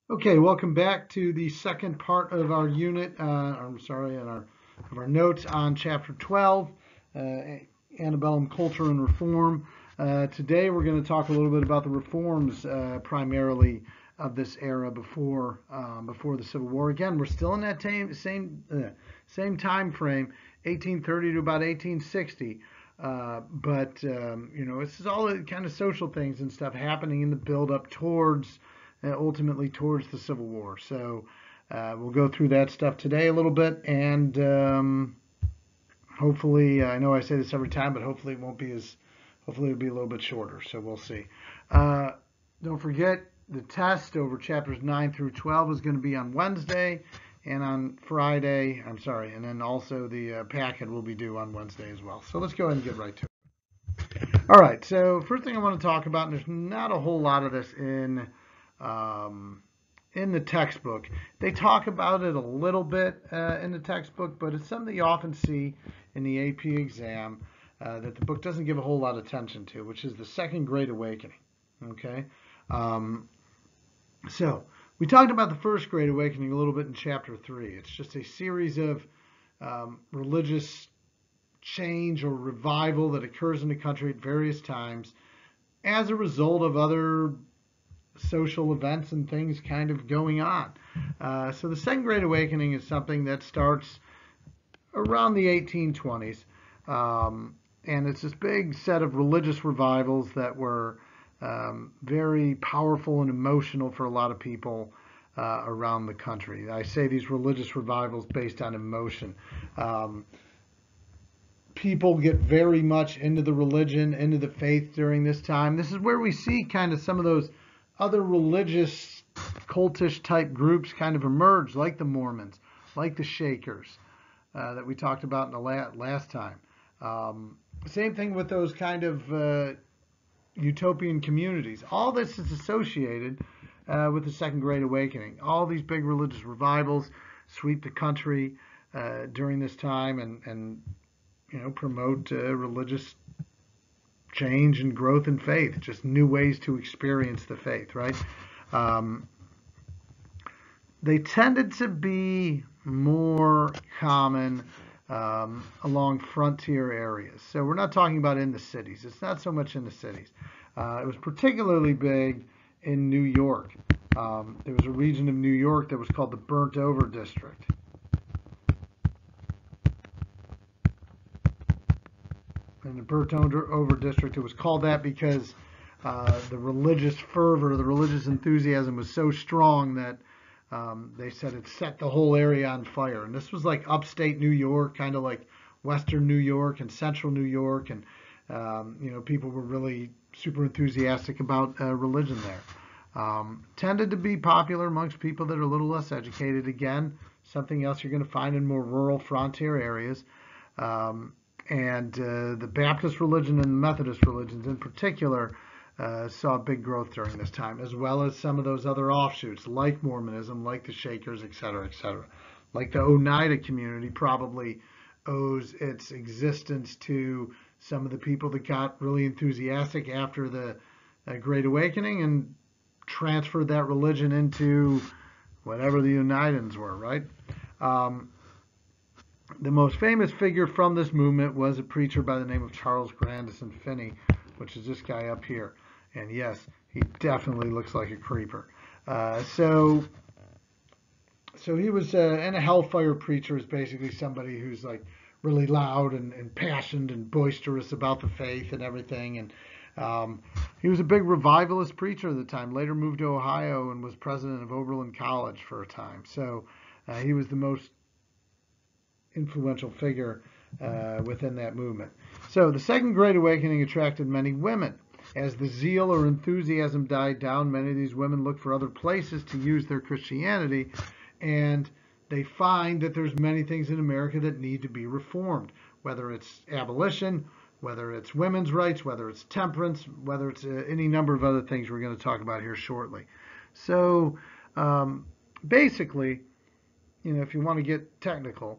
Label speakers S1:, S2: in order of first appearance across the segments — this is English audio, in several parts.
S1: Okay, welcome back to the second part of our unit. I'm sorry, of our notes on Chapter 12, uh, Antebellum Culture and Reform. Today we're going to talk a little bit about the reforms, primarily of this era before the Civil War. Again, we're still in that same time frame, 1830 to about 1860. But this is all the kind of social things and stuff happening in the build up towards ultimately towards the Civil War. So we'll go through that stuff today a little bit, and hopefully, I know I say this every time, but hopefully it won't be as, hopefully it'll be a little bit shorter. So we'll see. Uh, don't forget the test over chapters 9 through 12 is going to be on Wednesday. And on Friday, I'm sorry, and then also the packet will be due on Wednesday as well. So let's go ahead and get right to it. All right, so first thing I want to talk about, and there's not a whole lot of this um, in the textbook. They talk about it a little bit in the textbook, but it's something you often see in the AP exam that the book doesn't give a whole lot of attention to, which is the Second Great Awakening. Okay, um, so we talked about the First Great Awakening a little bit in Chapter 3. It's just a series of religious change or revival that occurs in the country at various times as a result of other social events and things kind of going on. So the Second Great Awakening is something that starts around the 1820s. And it's this big set of religious revivals that were very powerful and emotional for a lot of people around the country. I say these religious revivals based on emotion. People get very much into the religion, into the faith during this time. This is where we see kind of some of those other religious, cultish type groups kind of emerge, like the Mormons, like the Shakers that we talked about in the last time. Same thing with those kind of utopian communities. All this is associated with the Second Great Awakening. All these big religious revivals sweep the country during this time and promote religious change and growth in faith, just new ways to experience the faith, right? Um, they tended to be more common along frontier areas. So we're not talking about in the cities. It's not so much in the cities. It was particularly big in New York. There was a region of New York that was called the Burnt Over District. In the Burnt Over District, it was called that because the religious fervor, the religious enthusiasm was so strong that they said it set the whole area on fire. And this was like upstate New York, kind of like western New York and central New York. And, people were really super enthusiastic about religion there. Tended to be popular amongst people that are a little less educated. Again, something else you're going to find in more rural frontier areas. And the Baptist religion and the Methodist religions in particular saw big growth during this time, as well as some of those other offshoots like Mormonism, like the Shakers, et cetera, et cetera. Like the Oneida community probably owes its existence to some of the people that got really enthusiastic after the Great Awakening and transferred that religion into whatever the Oneidas were, right? Um, the most famous figure from this movement was a preacher by the name of Charles Grandison Finney, which is this guy up here. And yes, he definitely looks like a creeper. So he was, and a hellfire preacher is basically somebody who's like really loud and passionate and boisterous about the faith and everything. And he was a big revivalist preacher at the time. Later moved to Ohio and was president of Oberlin College for a time. So he was the most influential figure within that movement. So the Second Great Awakening attracted many women. As the zeal or enthusiasm died down, many of these women looked for other places to use their Christianity, and they find that there's many things in America that need to be reformed, whether it's abolition, whether it's women's rights, whether it's temperance, whether it's any number of other things we're going to talk about here shortly. So basically, if you want to get technical,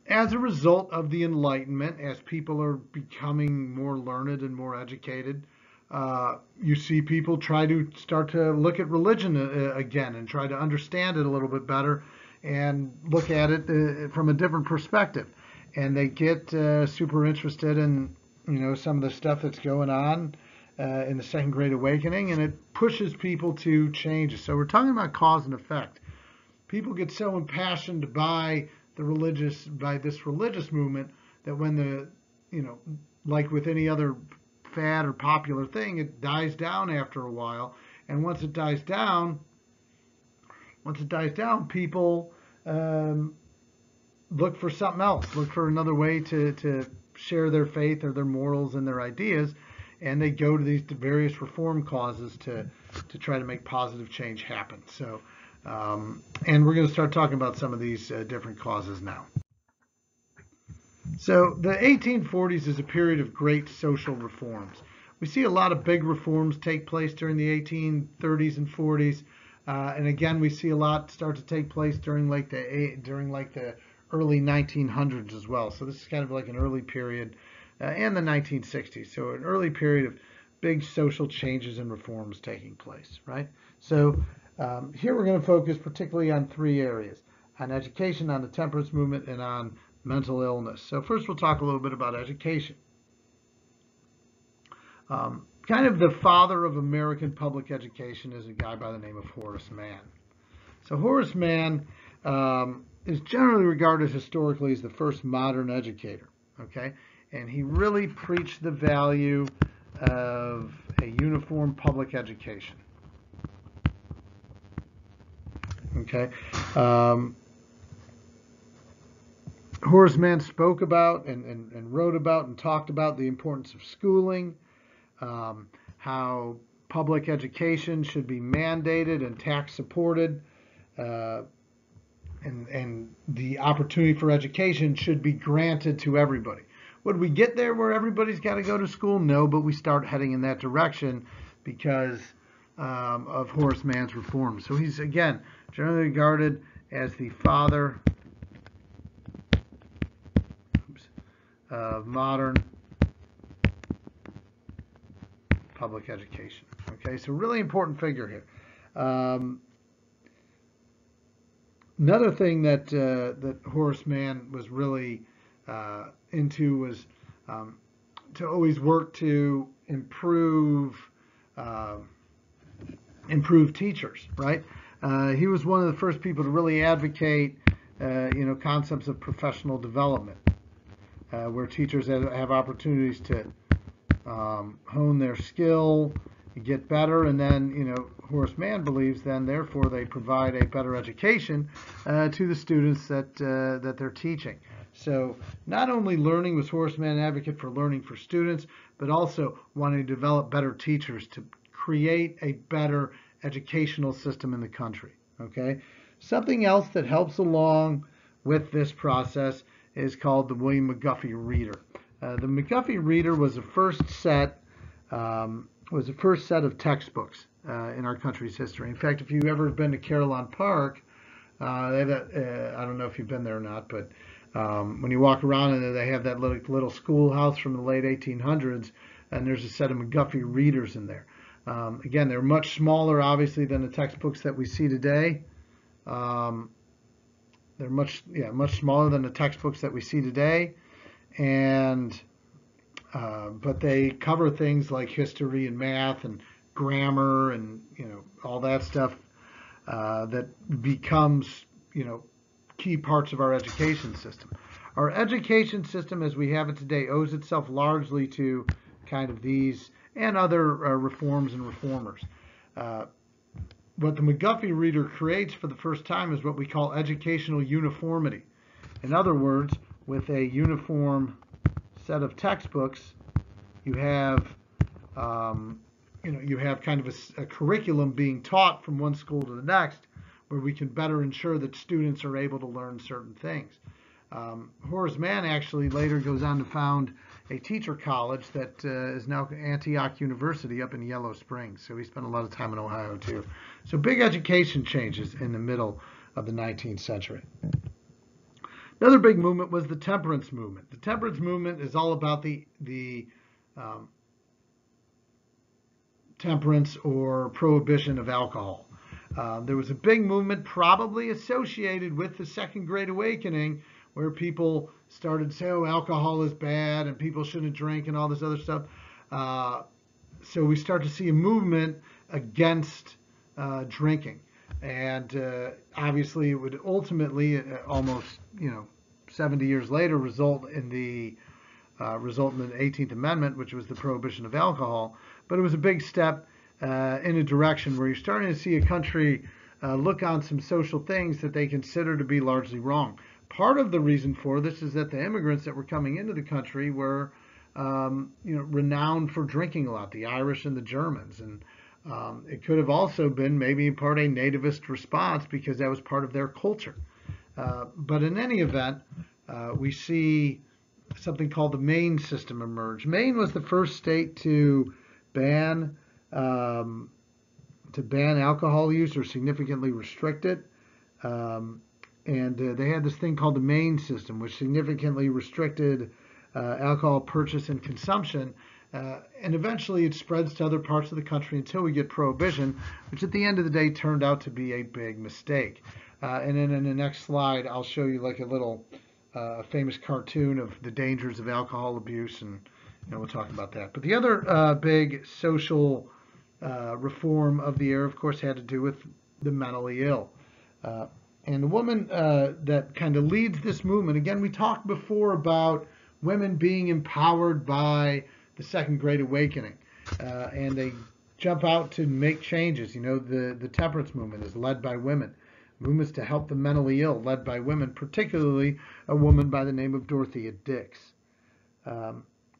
S1: as a result of the Enlightenment, as people are becoming more learned and more educated, you see people try to start to look at religion again and try to understand it a little bit better and look at it from a different perspective. And they get super interested in, some of the stuff that's going on in the Second Great Awakening, and it pushes people to change. So we're talking about cause and effect. People get so impassioned by this religious movement that when like with any other fad or popular thing, it dies down after a while. And once it dies down, people look for something else, look for another way to share their faith or their morals and their ideas, and they go to these various reform causes to try to make positive change happen. So, and we're going to start talking about some of these different causes now. So the 1840s is a period of great social reforms. We see a lot of big reforms take place during the 1830s and 40s, and again we see a lot start to take place during the early 1900s as well. So this is kind of like an early period, and the 1960s. So an early period of big social changes and reforms taking place, right? So here we're going to focus particularly on three areas: on education, on the temperance movement, and on mental illness. So first we'll talk a little bit about education. Kind of the father of American public education is a guy by the name of Horace Mann. So Horace Mann is generally regarded historically as the first modern educator, okay? And he really preached the value of a uniform public education, okay? Horace Mann spoke about and wrote about and talked about the importance of schooling, how public education should be mandated and tax supported, and the opportunity for education should be granted to everybody. Would we get there where everybody's got to go to school? No, but we start heading in that direction because of Horace Mann's reforms. So he's, again, generally regarded as the father of modern public education. Okay, so really important figure here. Another thing that Horace Mann was really into was to always work to improve teachers. Right? He was one of the first people to really advocate, concepts of professional development, where teachers have opportunities to hone their skill, get better, and then, Horace Mann believes then, therefore, they provide a better education to the students that they're teaching. So not only learning was Horace Mann an advocate for learning for students, but also wanting to develop better teachers to create a better educational system in the country. Okay, something else that helps along with this process is called the William McGuffey Reader. The McGuffey Reader was the first set of textbooks in our country's history. In fact, if you've ever been to Carillon Park, they have that, I don't know if you've been there or not, but when you walk around in there, they have that little schoolhouse from the late 1800s, and there's a set of McGuffey Readers in there. Again, they're much smaller, obviously, than the textbooks that we see today. They're much smaller than the textbooks that we see today, and but they cover things like history and math and grammar and all that stuff that becomes key parts of our education system. Our education system, as we have it today, owes itself largely to kind of these and other reforms and reformers. What the McGuffey Reader creates for the first time is what we call educational uniformity. In other words, with a uniform set of textbooks, you have kind of a curriculum being taught from one school to the next, where we can better ensure that students are able to learn certain things. Horace Mann actually later goes on to found a teacher college that is now Antioch University up in Yellow Springs. So he spent a lot of time in Ohio too. So big education changes in the middle of the 19th century. Another big movement was the temperance movement. The temperance movement is all about the temperance or prohibition of alcohol. There was a big movement probably associated with the Second Great Awakening where people started to say, oh, alcohol is bad and people shouldn't drink and all this other stuff. So we start to see a movement against drinking. And obviously it would ultimately, almost 70 years later, result in the 18th Amendment, which was the prohibition of alcohol. But it was a big step in a direction where you're starting to see a country look on some social things that they consider to be largely wrong. Part of the reason for this is that the immigrants that were coming into the country were, renowned for drinking a lot, the Irish and the Germans. And it could have also been maybe in part a nativist response because that was part of their culture. But in any event, we see something called the Maine system emerge. Maine was the first state to ban alcohol use or significantly restrict it. And they had this thing called the Maine system, which significantly restricted alcohol purchase and consumption. And eventually it spreads to other parts of the country until we get prohibition, which at the end of the day turned out to be a big mistake. And then in the next slide, I'll show you like a little famous cartoon of the dangers of alcohol abuse, and we'll talk about that. But the other big social reform of the era, of course, had to do with the mentally ill. And the woman that kind of leads this movement, again, we talked before about women being empowered by the Second Great Awakening. And they jump out to make changes. The temperance movement is led by women. Movements to help the mentally ill, led by women, particularly a woman by the name of Dorothea Dix.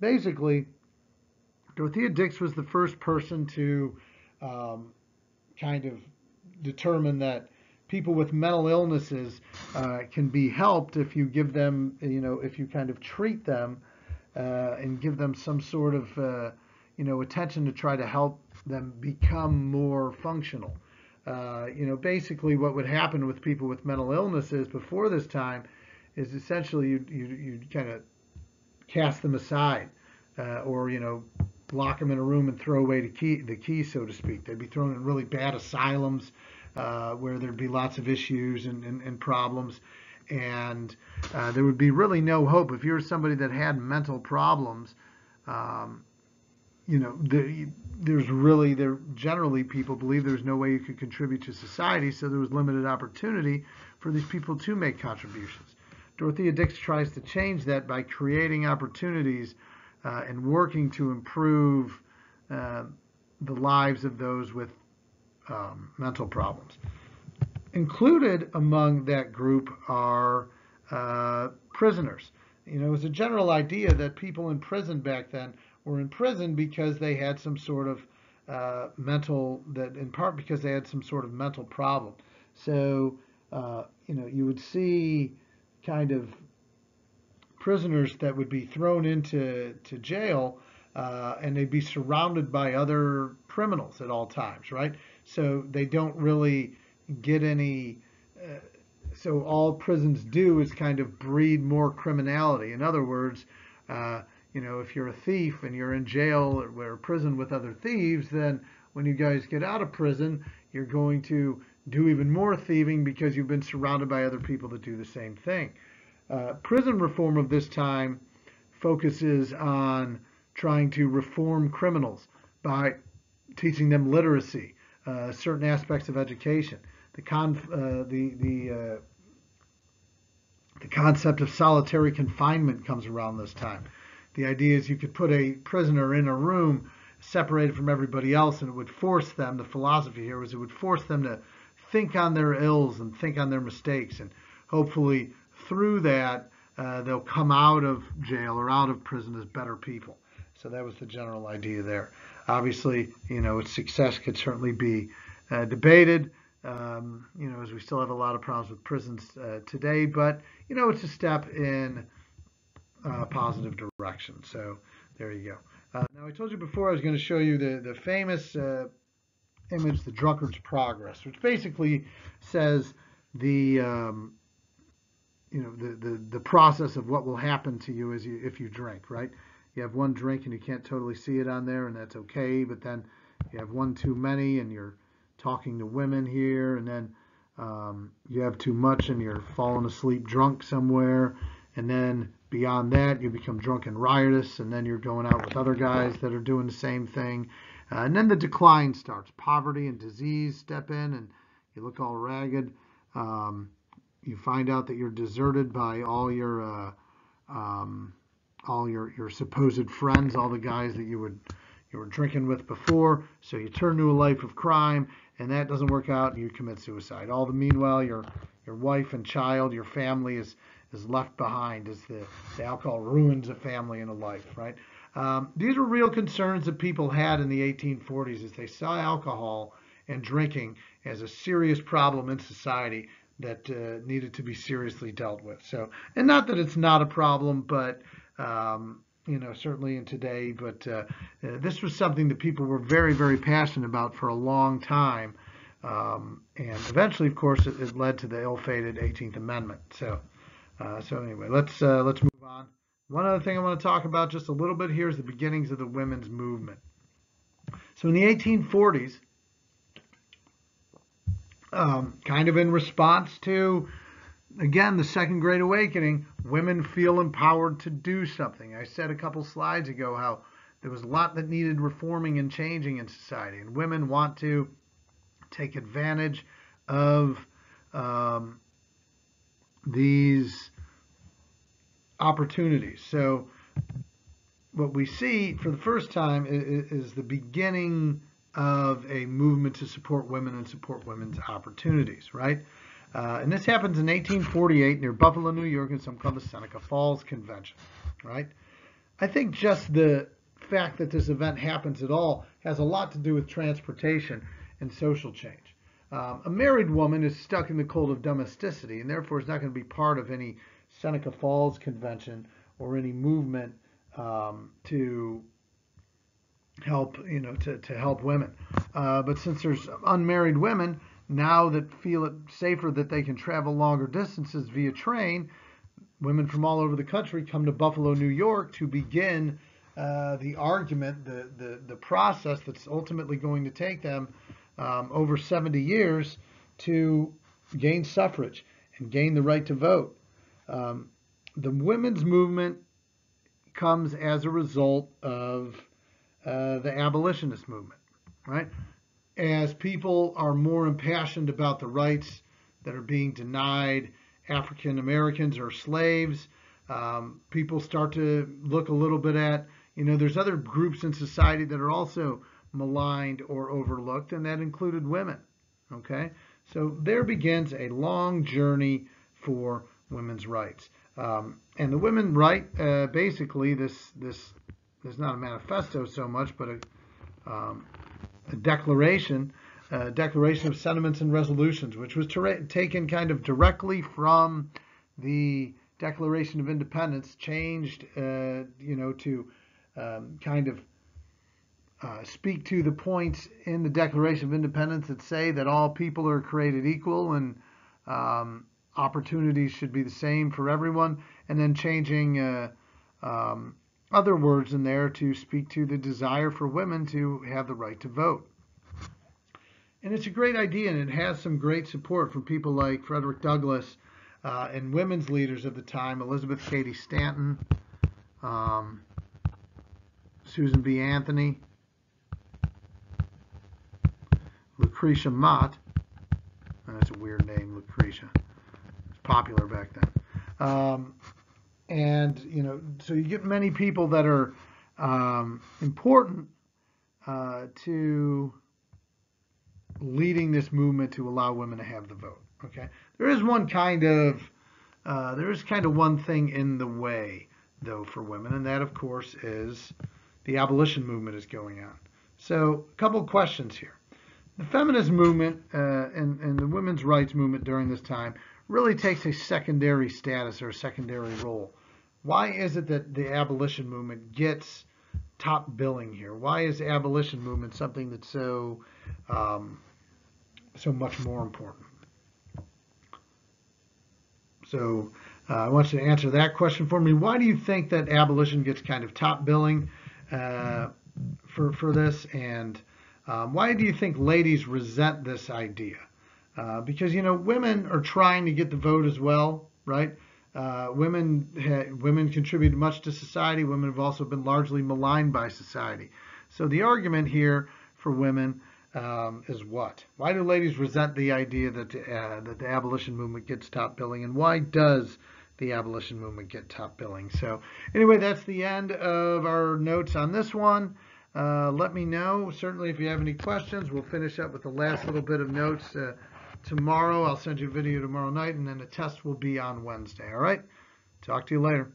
S1: Basically, Dorothea Dix was the first person to kind of determine that people with mental illnesses can be helped if you give them, if you kind of treat them and give them some sort of, attention to try to help them become more functional. Basically what would happen with people with mental illnesses before this time is essentially you kind of cast them aside or, lock them in a room and throw away the key, so to speak. They'd be thrown in really bad asylums where there'd be lots of issues and problems. And there would be really no hope. If you're somebody that had mental problems, generally people believe there's no way you could contribute to society, so there was limited opportunity for these people to make contributions. Dorothea Dix tries to change that by creating opportunities and working to improve the lives of those with mental problems. Included among that group are prisoners. It was a general idea that people in prison back then were in prison because they had some sort of in part because they had some sort of mental problem. So, you would see kind of prisoners that would be thrown into jail and they'd be surrounded by other criminals at all times, right? So they don't really get any, so all prisons do is kind of breed more criminality. In other words, if you're a thief and you're in jail or prison with other thieves, then when you guys get out of prison, you're going to do even more thieving because you've been surrounded by other people that do the same thing. Prison reform of this time focuses on trying to reform criminals by teaching them literacy, certain aspects of education. The concept of solitary confinement comes around this time. The idea is you could put a prisoner in a room separated from everybody else, and it would force them, the philosophy here was it would force them to think on their ills and think on their mistakes, and hopefully through that they'll come out of jail or out of prison as better people. So that was the general idea there. Obviously, its success could certainly be debated, as we still have a lot of problems with prisons today, but, it's a step in a positive direction. So there you go. Now, I told you before I was going to show you the famous image, the Drunkard's Progress, which basically says the process of what will happen to you if you drink, right? You have one drink and you can't totally see it on there, and that's okay, but then you have one too many and you're talking to women here, and then you have too much and you're falling asleep drunk somewhere, and then beyond that you become drunk and riotous, and then you're going out with other guys that are doing the same thing, and then the decline starts. Poverty and disease step in, and you look all ragged. You find out that you're deserted by all your supposed friends, all the guys that you were drinking with before. So you turn to a life of crime, and that doesn't work out, and you commit suicide. All the meanwhile, your wife and child, your family is left behind as the alcohol ruins a family and a life, right? These were real concerns that people had in the 1840s as they saw alcohol and drinking as a serious problem in society that needed to be seriously dealt with. So, and not that it's not a problem, but certainly in today, but this was something that people were very, very passionate about for a long time. And eventually, of course, it led to the ill-fated 18th Amendment. So anyway, let's move on. One other thing I want to talk about just a little bit here is the beginnings of the women's movement. So in the 1840s, kind of in response to, again, the Second Great Awakening, women feel empowered to do something. I said a couple slides ago how there was a lot that needed reforming and changing in society, and women want to take advantage of these opportunities. So what we see for the first time is the beginning of a movement to support women and support women's opportunities, right? And this happens in 1848 near Buffalo, New York, in something called the Seneca Falls Convention, right? I think just the fact that this event happens at all has a lot to do with transportation and social change. A married woman is stuck in the cold of domesticity, and therefore is not going to be part of any Seneca Falls Convention or any movement to help, to help women. But since there's unmarried women now that feel it safer that they can travel longer distances via train, women from all over the country come to Buffalo, New York to begin the argument, the process that's ultimately going to take them over 70 years to gain suffrage and gain the right to vote. The women's movement comes as a result of the abolitionist movement, right? As people are more impassioned about the rights that are being denied African Americans or slaves, people start to look a little bit at, there's other groups in society that are also maligned or overlooked, and that included women, okay? So there begins a long journey for women's rights. And the women's right, basically, this is not a manifesto so much, but a declaration of sentiments and resolutions, which was taken kind of directly from the Declaration of Independence, changed, to kind of speak to the points in the Declaration of Independence that say that all people are created equal and opportunities should be the same for everyone, and then changing other words in there to speak to the desire for women to have the right to vote. And it's a great idea, and it has some great support from people like Frederick Douglass and women's leaders of the time, Elizabeth Cady Stanton, Susan B. Anthony, Lucretia Mott. That's a weird name, Lucretia. It's popular back then. So you get many people that are important to leading this movement to allow women to have the vote. Okay, there is kind of one thing in the way, though, for women, and that, of course, is the abolition movement is going on. So, a couple of questions here. The feminist movement and the women's rights movement during this time really takes a secondary status or a secondary role. Why is it that the abolition movement gets top billing here? Why is the abolition movement something that's so much more important? So I want you to answer that question for me. Why do you think that abolition gets kind of top billing for this? And Why do you think ladies resent this idea? Because, women are trying to get the vote as well, right? Women contribute much to society. Women have also been largely maligned by society. So the argument here for women is what? Why do ladies resent the idea that the abolition movement gets top billing, and why does the abolition movement get top billing? So anyway, that's the end of our notes on this one. Let me know, certainly, if you have any questions. We'll finish up with the last little bit of notes tomorrow. I'll send you a video tomorrow night, and then the test will be on Wednesday. All right? Talk to you later.